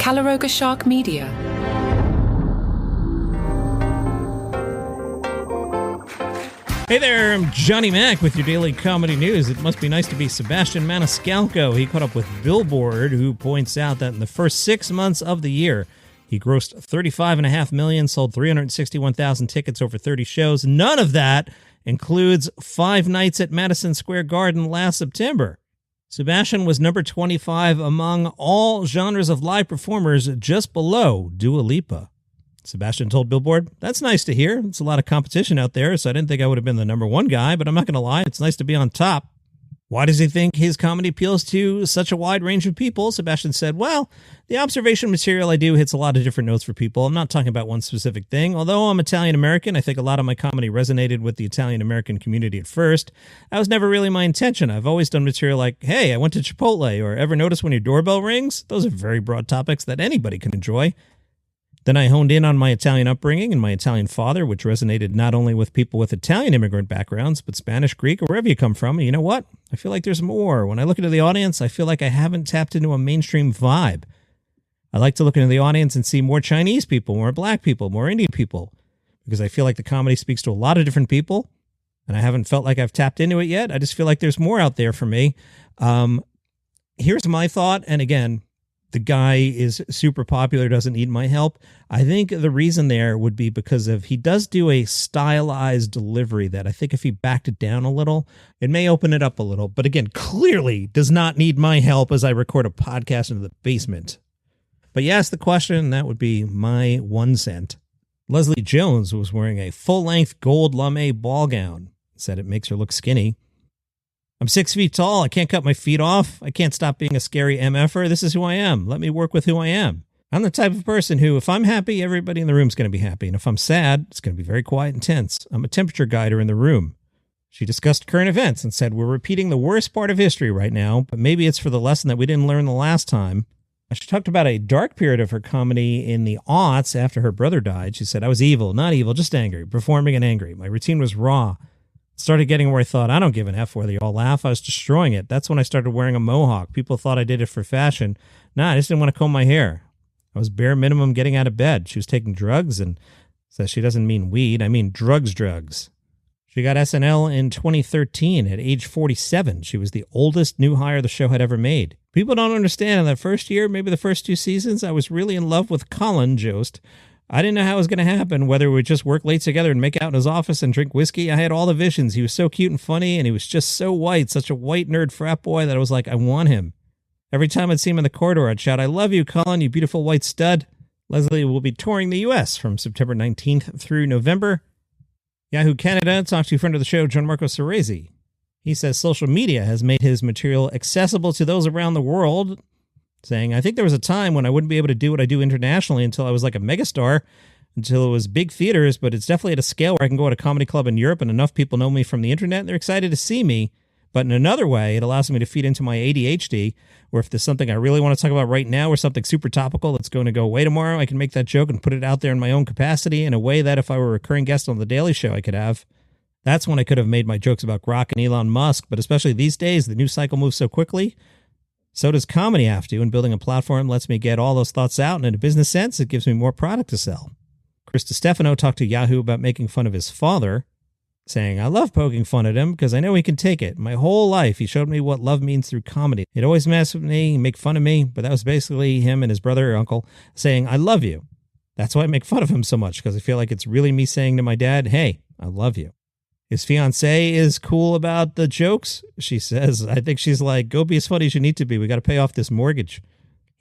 Calaroga Shark Media. Hey there, I'm Johnny Mac with your daily comedy news. It must be nice to be Sebastian Maniscalco. He caught up with Billboard, who points out that in the first 6 months of the year, he grossed $35.5 million, sold 361,000 tickets over 30 shows. None of that includes 5 nights at Madison Square Garden last September. Sebastian was number 25 among all genres of live performers, just below Dua Lipa. Sebastian told Billboard, "That's nice to hear. It's a lot of competition out there, so I didn't think I would have been the number one guy, but I'm not going to lie, it's nice to be on top." Why does he think his comedy appeals to such a wide range of people? Sebastian said, "Well, the observation material I do hits a lot of different notes for people. I'm not talking about one specific thing. Although I'm Italian-American, I think a lot of my comedy resonated with the Italian-American community at first. That was never really my intention. I've always done material like, hey, I went to Chipotle, or ever notice when your doorbell rings? Those are very broad topics that anybody can enjoy. Then I honed in on my Italian upbringing and my Italian father, which resonated not only with people with Italian immigrant backgrounds, but Spanish, Greek, or wherever you come from. And you know what? I feel like there's more. When I look into the audience, I feel like I haven't tapped into a mainstream vibe. I like to look into the audience and see more Chinese people, more black people, more Indian people, because I feel like the comedy speaks to a lot of different people, and I haven't felt like I've tapped into it yet. I just feel like there's more out there for me." Here's my thought, and again, the guy is super popular, doesn't need my help. I think the reason there would be because of he does do a stylized delivery that I think if he backed it down a little, it may open it up a little. But again, clearly does not need my help as I record a podcast in the basement. But you asked the question, and that would be my 1 cent. Leslie Jones was wearing a full-length gold lame ball gown. Said it makes her look skinny. "I'm 6 feet tall. I can't cut my feet off. I can't stop being a scary MFer. This is who I am. Let me work with who I am. I'm the type of person who, if I'm happy, everybody in the room's going to be happy. And if I'm sad, it's going to be very quiet and tense. I'm a temperature guider in the room." She discussed current events and said, "We're repeating the worst part of history right now, but maybe it's for the lesson that we didn't learn the last time." She talked about a dark period of her comedy in the aughts after her brother died. She said, "I was evil, not evil, just angry, performing and angry. My routine was raw. Started getting where I thought, I don't give an F whether you all laugh. I was destroying it. That's when I started wearing a mohawk. People thought I did it for fashion. Nah, I just didn't want to comb my hair. I was bare minimum getting out of bed." She was taking drugs, and says she doesn't mean weed. I mean drugs. She got SNL in 2013 at age 47. She was the oldest new hire the show had ever made. People don't understand. In that first year, maybe the first 2 seasons, I was really in love with Colin Jost. I didn't know how it was going to happen, whether we would just work late together and make out in his office and drink whiskey. I had all the visions. He was so cute and funny, and he was just so white, such a white nerd frat boy that I was like, I want him. Every time I'd see him in the corridor, I'd shout, "I love you, Colin, you beautiful white stud." Leslie will be touring the U.S. from September 19th through November. Yahoo Canada talked to friend of the show, Gianmarco Cerezi. He says social media has made his material accessible to those around the world, saying, "I think there was a time when I wouldn't be able to do what I do internationally until I was like a megastar, until it was big theaters, but it's definitely at a scale where I can go at a comedy club in Europe and enough people know me from the internet and they're excited to see me. But in another way, it allows me to feed into my ADHD, where if there's something I really want to talk about right now or something super topical that's going to go away tomorrow, I can make that joke and put it out there in my own capacity in a way that if I were a recurring guest on The Daily Show, I could have. That's when I could have made my jokes about Grok and Elon Musk, but especially these days, the news cycle moves so quickly. So does comedy have to, and building a platform lets me get all those thoughts out, and in a business sense, it gives me more product to sell." Chris DiStefano talked to Yahoo about making fun of his father, saying, "I love poking fun at him because I know he can take it. My whole life, he showed me what love means through comedy. He'd always mess with me, make fun of me, but that was basically him and his brother or uncle saying, 'I love you.' That's why I make fun of him so much, because I feel like it's really me saying to my dad, 'Hey, I love you.'" His fiancée is cool about the jokes. She says, I think she's like, "Go be as funny as you need to be. We got to pay off this mortgage."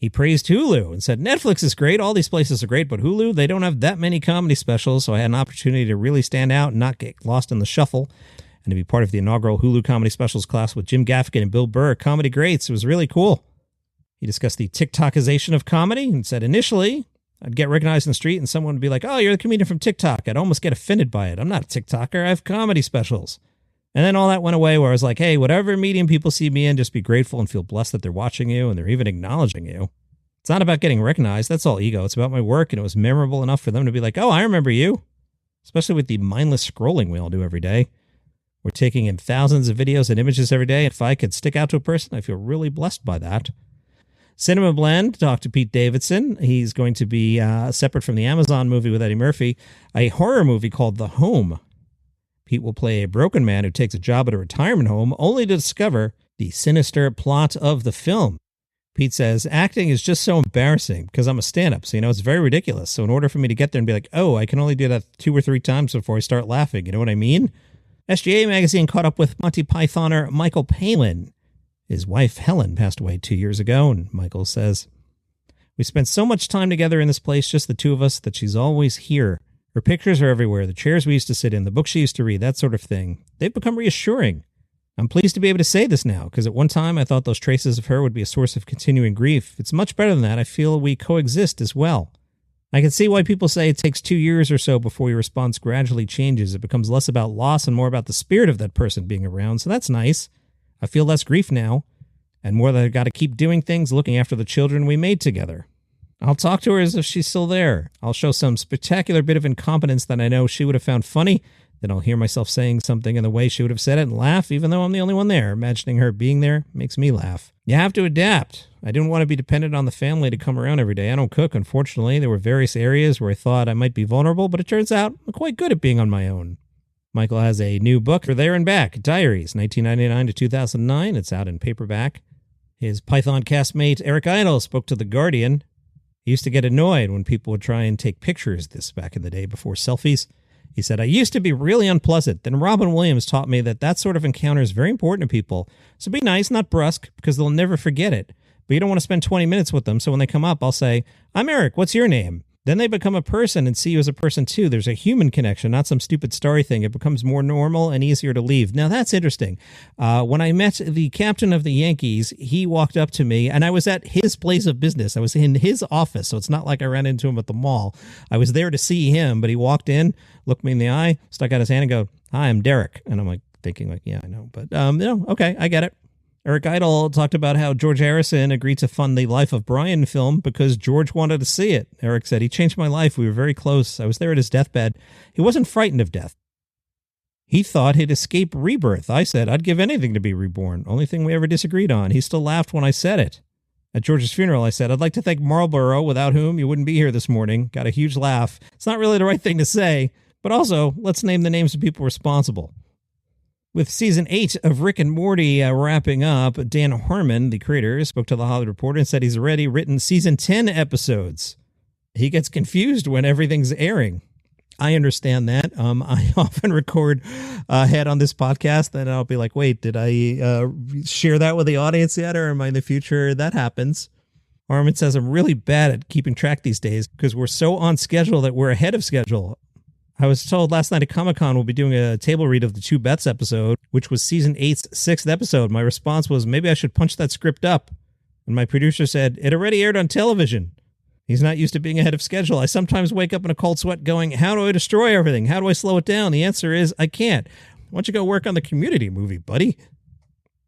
He praised Hulu and said, "Netflix is great. All these places are great, but Hulu, they don't have that many comedy specials, so I had an opportunity to really stand out and not get lost in the shuffle and to be part of the inaugural Hulu comedy specials class with Jim Gaffigan and Bill Burr, comedy greats. It was really cool." He discussed the TikTokization of comedy and said, "Initially, I'd get recognized in the street and someone would be like, 'Oh, you're the comedian from TikTok.' I'd almost get offended by it. I'm not a TikToker. I have comedy specials." And then all that went away where I was like, hey, whatever medium people see me in, just be grateful and feel blessed that they're watching you and they're even acknowledging you. It's not about getting recognized. That's all ego. It's about my work, and it was memorable enough for them to be like, oh, I remember you. Especially with the mindless scrolling we all do every day. We're taking in thousands of videos and images every day. If I could stick out to a person, I feel really blessed by that. Cinema Blend talked to Pete Davidson. He's going to be separate from the Amazon movie with Eddie Murphy, a horror movie called The Home. Pete will play a broken man who takes a job at a retirement home only to discover the sinister plot of the film. Pete says, acting is just so embarrassing because I'm a stand-up, so, it's very ridiculous. So in order for me to get there and be like, oh, I can only do that 2 or 3 times before I start laughing, you know what I mean? SGA Magazine caught up with Monty Pythoner Michael Palin. His wife, Helen, passed away 2 years ago, and Michael says, we spent so much time together in this place, just the two of us, that she's always here. Her pictures are everywhere, the chairs we used to sit in, the books she used to read, that sort of thing. They've become reassuring. I'm pleased to be able to say this now, because at one time I thought those traces of her would be a source of continuing grief. It's much better than that. I feel we coexist as well. I can see why people say it takes 2 years or so before your response gradually changes. It becomes less about loss and more about the spirit of that person being around, so that's nice. I feel less grief now, and more that I've got to keep doing things, looking after the children we made together. I'll talk to her as if she's still there. I'll show some spectacular bit of incompetence that I know she would have found funny. Then I'll hear myself saying something in the way she would have said it and laugh, even though I'm the only one there. Imagining her being there makes me laugh. You have to adapt. I didn't want to be dependent on the family to come around every day. I don't cook, unfortunately. There were various areas where I thought I might be vulnerable, but it turns out I'm quite good at being on my own. Michael has a new book, For There and Back, Diaries, 1999 to 2009. It's out in paperback. His Python castmate, Eric Idle, spoke to The Guardian. He used to get annoyed when people would try and take pictures this back in the day before selfies. He said, I used to be really unpleasant. Then Robin Williams taught me that sort of encounter is very important to people. So be nice, not brusque, because they'll never forget it. But you don't want to spend 20 minutes with them. So when they come up, I'll say, I'm Eric. What's your name? Then they become a person and see you as a person too. There's a human connection, not some stupid story thing. It becomes more normal and easier to leave. Now that's interesting. When I met the captain of the Yankees, he walked up to me and I was at his place of business. I was in his office. So it's not like I ran into him at the mall. I was there to see him, but he walked in, looked me in the eye, stuck out his hand and go, hi, I'm Derek. And I'm like thinking like, yeah, I know, but okay, I get it. Eric Idle talked about how George Harrison agreed to fund the Life of Brian film because George wanted to see it. Eric said, he changed my life. We were very close. I was there at his deathbed. He wasn't frightened of death. He thought he'd escape rebirth. I said, I'd give anything to be reborn. Only thing we ever disagreed on. He still laughed when I said it. At George's funeral, I said, I'd like to thank Marlboro, without whom you wouldn't be here this morning. Got a huge laugh. It's not really the right thing to say, but also, let's name the names of people responsible. With season 8 of Rick and Morty wrapping up, Dan Harmon, the creator, spoke to The Hollywood Reporter and said he's already written season 10 episodes. He gets confused when everything's airing. I understand that. I often record ahead on this podcast, and I'll be like, wait, did I share that with the audience yet, or am I in the future? That happens. Harmon says, I'm really bad at keeping track these days because we're so on schedule that we're ahead of schedule. I was told last night at Comic-Con we'll be doing a table read of the Two Bets episode, which was season 8's 6th episode. My response was, maybe I should punch that script up. And my producer said, it already aired on television. He's not used to being ahead of schedule. I sometimes wake up in a cold sweat going, how do I destroy everything? How do I slow it down? The answer is, I can't. Why don't you go work on the Community movie, buddy?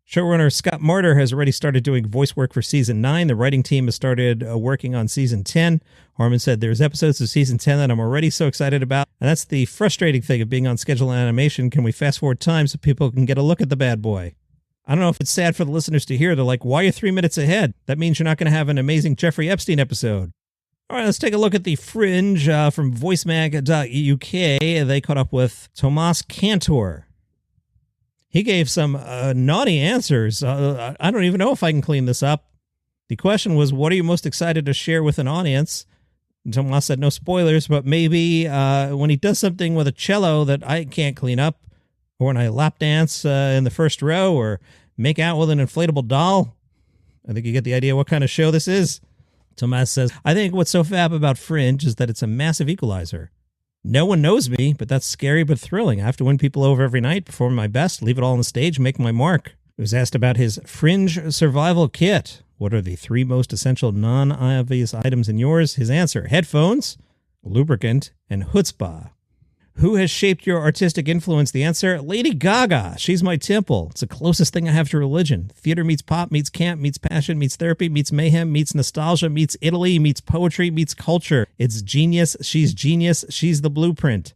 Showrunner Scott Marder has already started doing voice work for season 9. The writing team has started working on season 10. Harmon said there's episodes of season 10 that I'm already so excited about. And that's the frustrating thing of being on schedule in animation. Can we fast forward time so people can get a look at the bad boy? I don't know if it's sad for the listeners to hear. They're like, why are you 3 minutes ahead? That means you're not going to have an amazing Jeffrey Epstein episode. All right, let's take a look at the Fringe from voicemag.uk. They caught up with Tomas Cantor. He gave some naughty answers. I don't even know if I can clean this up. The question was, what are you most excited to share with an audience? And Tomas said no spoilers, but maybe when he does something with a cello that I can't clean up, or when I lap dance in the first row, or make out with an inflatable doll. I think you get the idea what kind of show this is. Tomas says, I think what's so fab about Fringe is that it's a massive equalizer. No one knows me, but that's scary but thrilling. I have to win people over every night, perform my best, leave it all on the stage, make my mark. He was asked about his Fringe survival kit. What are the 3 most essential non-obvious items in yours? His answer, headphones, lubricant, and chutzpah. Who has shaped your artistic influence? The answer, Lady Gaga. She's my temple. It's the closest thing I have to religion. Theater meets pop, meets camp, meets passion, meets therapy, meets mayhem, meets nostalgia, meets Italy, meets poetry, meets culture. It's genius. She's the blueprint.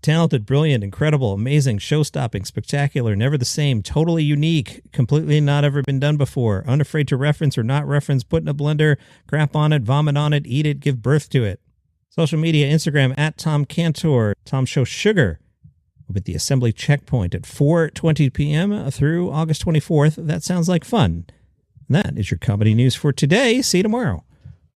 Talented, brilliant, incredible, amazing, show-stopping, spectacular, never the same, totally unique, completely not ever been done before, unafraid to reference or not reference, put in a blender, crap on it, vomit on it, eat it, give birth to it. Social media, Instagram, @TomCantor, Tom Show Sugar, with the assembly checkpoint at 4:20 p.m. through August 24th. That sounds like fun. And that is your comedy news for today. See you tomorrow.